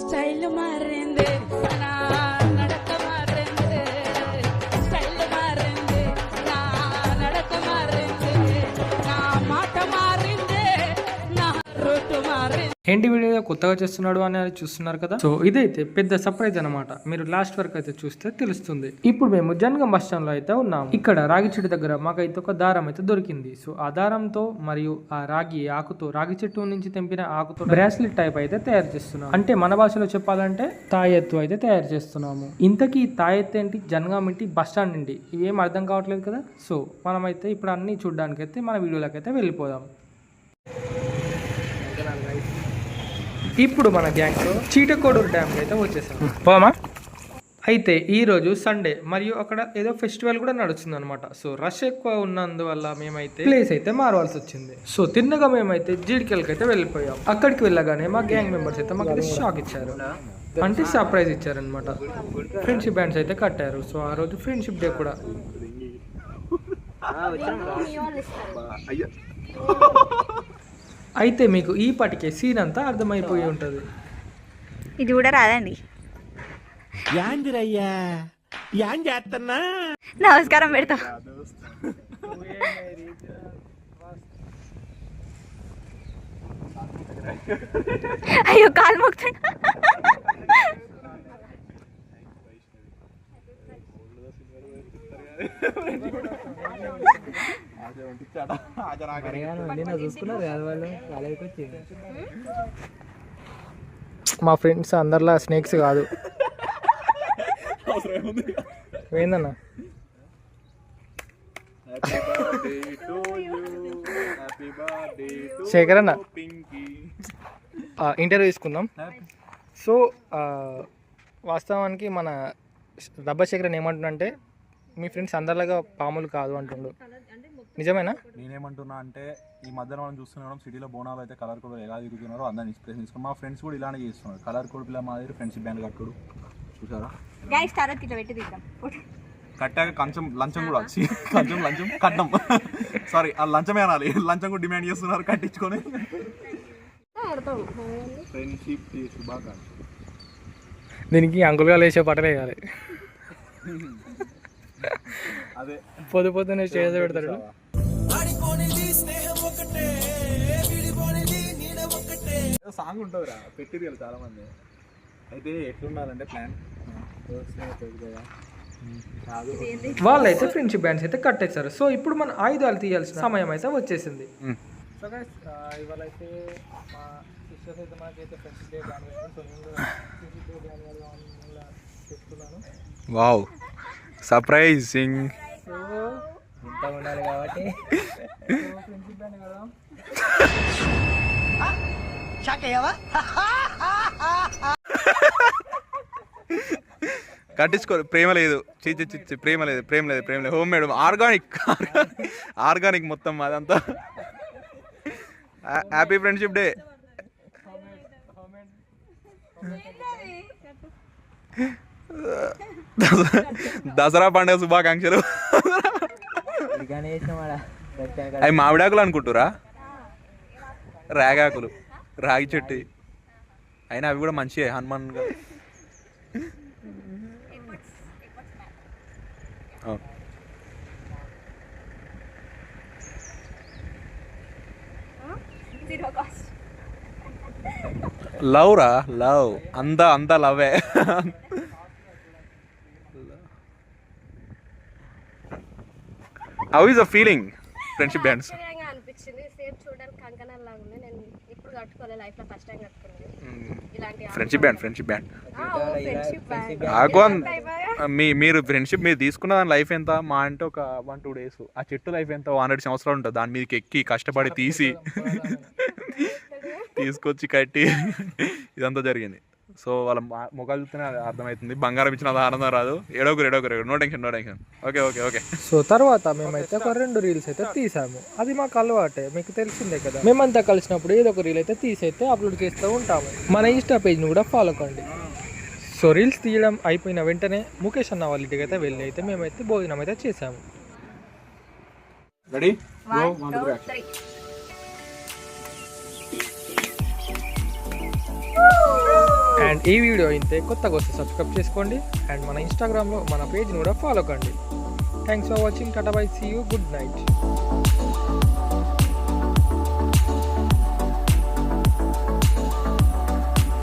Style మారింది నా నడక మారింది స్టైల్ మారింది నా నడక మారింది నా మాట మారింది నా రూట్ మారింది. ఏంటి వీడియో కొత్తగా చేస్తున్నాడు అని చూస్తున్నారు కదా. సో ఇదైతే పెద్ద సర్ప్రైజ్ అనమాట. మీరు లాస్ట్ వరకు అయితే చూస్తే తెలుస్తుంది. ఇప్పుడు మేము జనగం బస్ స్టాండ్ లో అయితే ఉన్నాము. ఇక్కడ రాగి చెట్టు దగ్గర మాకైతే ఒక దారం అయితే దొరికింది. సో ఆ దారంతో మరియు ఆ రాగి ఆకుతో, రాగి చెట్టు నుంచి తెంపిన ఆకుతో బ్రాస్లెట్ టైప్ అయితే తయారు చేస్తున్నాం. అంటే మన భాషలో చెప్పాలంటే తాయెత్తు అయితే తయారు చేస్తున్నాము. ఇంతకీ తాయెత్తు ఏంటి, జనగాం ఏంటి, బస్ స్టాండ్ ఏంటి, ఇవేం అర్థం కావట్లేదు కదా. సో మనమైతే ఇప్పుడు అన్ని చూడడానికి అయితే మన వీడియోలోకి అయితే వెళ్ళిపోదాం. ఇప్పుడు మన గ్యాంగ్తో చీటకోడూరు డ్యామ్ అయితే వచ్చేసాం. పోమా. అయితే ఈ రోజు సండే మరియు అక్కడ ఏదో ఫెస్టివల్ కూడా నడుస్తుంది అనమాట. సో రష్ ఎక్కువ ఉన్నందువల్ల మేమైతే ప్లేస్ అయితే మారవలసి వచ్చింది. సో తిన్నగా మేమైతే జీడికెళ్ళకి అయితే వెళ్ళిపోయాం. అక్కడికి వెళ్ళగానే మా గ్యాంగ్ మెంబర్స్ అయితే మాకు షాక్ ఇచ్చారు, అంటే సర్ప్రైజ్ ఇచ్చారనమాట. ఫ్రెండ్షిప్ బ్యాండ్స్ అయితే కట్టారు. సో ఆ రోజు ఫ్రెండ్షిప్ డే కూడా. అయితే మీకు ఈ పాటికే సీన్ అంతా అర్థమైపోయి ఉంటుంది. ఇది కూడా రాదండి. నమస్కారం పెడతా. అయ్యో కాలు మొక్కుతున్నా. మా ఫ్రెండ్స్ అందరిలా స్నేక్స్ కాదు. ఏందన్నా శేఖర్ అన్న ఇంటర్వ్యూ తీసుకుందాం. సో వాస్తవానికి మన దబ్బా శేఖర్ ఏమంటున్నంటే మీ ఫ్రెండ్స్ అందరిలాగా పాములు కాదు అంటుండు. నిజమేనా? నేనేమంటున్నా అంటే ఈ మధ్యన మనం చూస్తున్నాం సిటీలో బోనాలు అయితే కలర్ కోడ్ ఎలా తిరుగుతున్నారో అందరిని ఇన్స్పిరేషన్ తీసుకున్నాం. మా ఫ్రెండ్స్ కూడా ఇలానే చేస్తున్నారు. కలర్ కోడ్ పిల్ల మాదిరి ఫ్రెండ్షిప్ బ్యాండ్ కట్టుడు చూసారా. కట్టాక కొంచెం లంచం కూడా వచ్చి లంచం కట్టం సారీ ఆ లంచమే అనాలి. లంచం కూడా డిమాండ్ చేస్తున్నారు కట్టించుకొని. ఫ్రెండ్షిప్ శుభాకాంక్ష. దీనికి అంకుల్గా లేచే పట్టలే కాదు. అదే పొద్దునే చేసి పెడతాడు. సాంగ్ ఉంటుందిరా పెట్టిరు కదా చాలా మంది. అయితే ఎట్లున్నారంటే ప్లాన్ వాళ్ళైతే ఫ్రెండ్షిప్ బ్యాండ్స్ అయితే కట్టేశారు. సో ఇప్పుడు మన ఆయుధాలు తీయాల్సిన సమయం అయితే వచ్చేసింది. సో గైస్ ఇవాళ అయితే మా సిస్టర్స్ అయితే మనకైతే ఫ్రెండ్షిప్ డే బ్యాండ్ చేస్తున్నాను. Wow surprising. సో ఇంత ఉండాలి కాబట్టి ఫ్రెండ్షిప్ బ్యాండ్ కదా. కట్టించుకో. ప్రేమ లేదు, చిచ్చి ప్రేమ లేదు. హోమ్ మేడ్ ఆర్గానిక్ మొత్తం అదంతా. Happy friendship day. దసరా పండుగ శుభాకాంక్షలు. అవి మామిడాకులు అనుకుంటురా, రాగాకులు, రాగి చెట్టు. అయినా అవి కూడా మంచిగా హనుమాన్ గా. లవ్ రా, లవ్ అంతా లవే. How is the feeling friendship bands? అనిపించింది. సేమ్ చూడడానికి కంకణాలు లాగా ఉంది. నేను ఇప్పుడు కట్టుకోలేదు, లైఫ్ లో ఫస్ట్ టైం కట్టుకున్నాను ఇలాంటి ఫ్రెండ్షిప్ బ్యాండ్. మీరు ఫ్రెండ్షిప్ మీరు తీసుకున్న దాని లైఫ్ ఎంత? మా అంటే ఒక 1-2 days. ఆ చెట్టు లైఫ్ ఎంత? 100 సంవత్సరాలు ఉంటుంది. దాని మీదకి ఎక్కి కష్టపడి తీసుకొచ్చి కట్టి ఇదంతా జరిగింది. సో వాళ్ళ ముఖాలు చూస్తేనే అర్థమవుతుంది. బంగారం ఇచ్చిన ఆనందం రాదు. ఏడోకరు. No tension. ఓకే. సో తర్వాత మేమైతే ఒక 2 రీల్స్ అయితే తీసాము. అది మాకు అలవాటే, మీకు తెలిసిందే కదా. మేమంతా కలిసినప్పుడు ఏదో ఒక రీల్ అయితే తీసైతే అప్లోడ్ చేస్తూ ఉంటాము. మన ఇన్స్టా పేజ్ని కూడా ఫాలో కండి. సో రీల్స్ తీయడం అయిపోయిన వెంటనే ముఖేష్ అన్న వాళ్ళ ఇంటికి అయితే వెళ్ళి అయితే మేమైతే భోజనం అయితే చేసాము. రెడీ? అండ్ ఈ వీడియో అయితే కొత్తగా వస్తే సబ్స్క్రైబ్ చేసుకోండి అండ్ మన ఇన్స్టాగ్రామ్లో మన పేజ్ని కూడా ఫాలో కండి. Thanks for watching. Tata bye, see you, good night.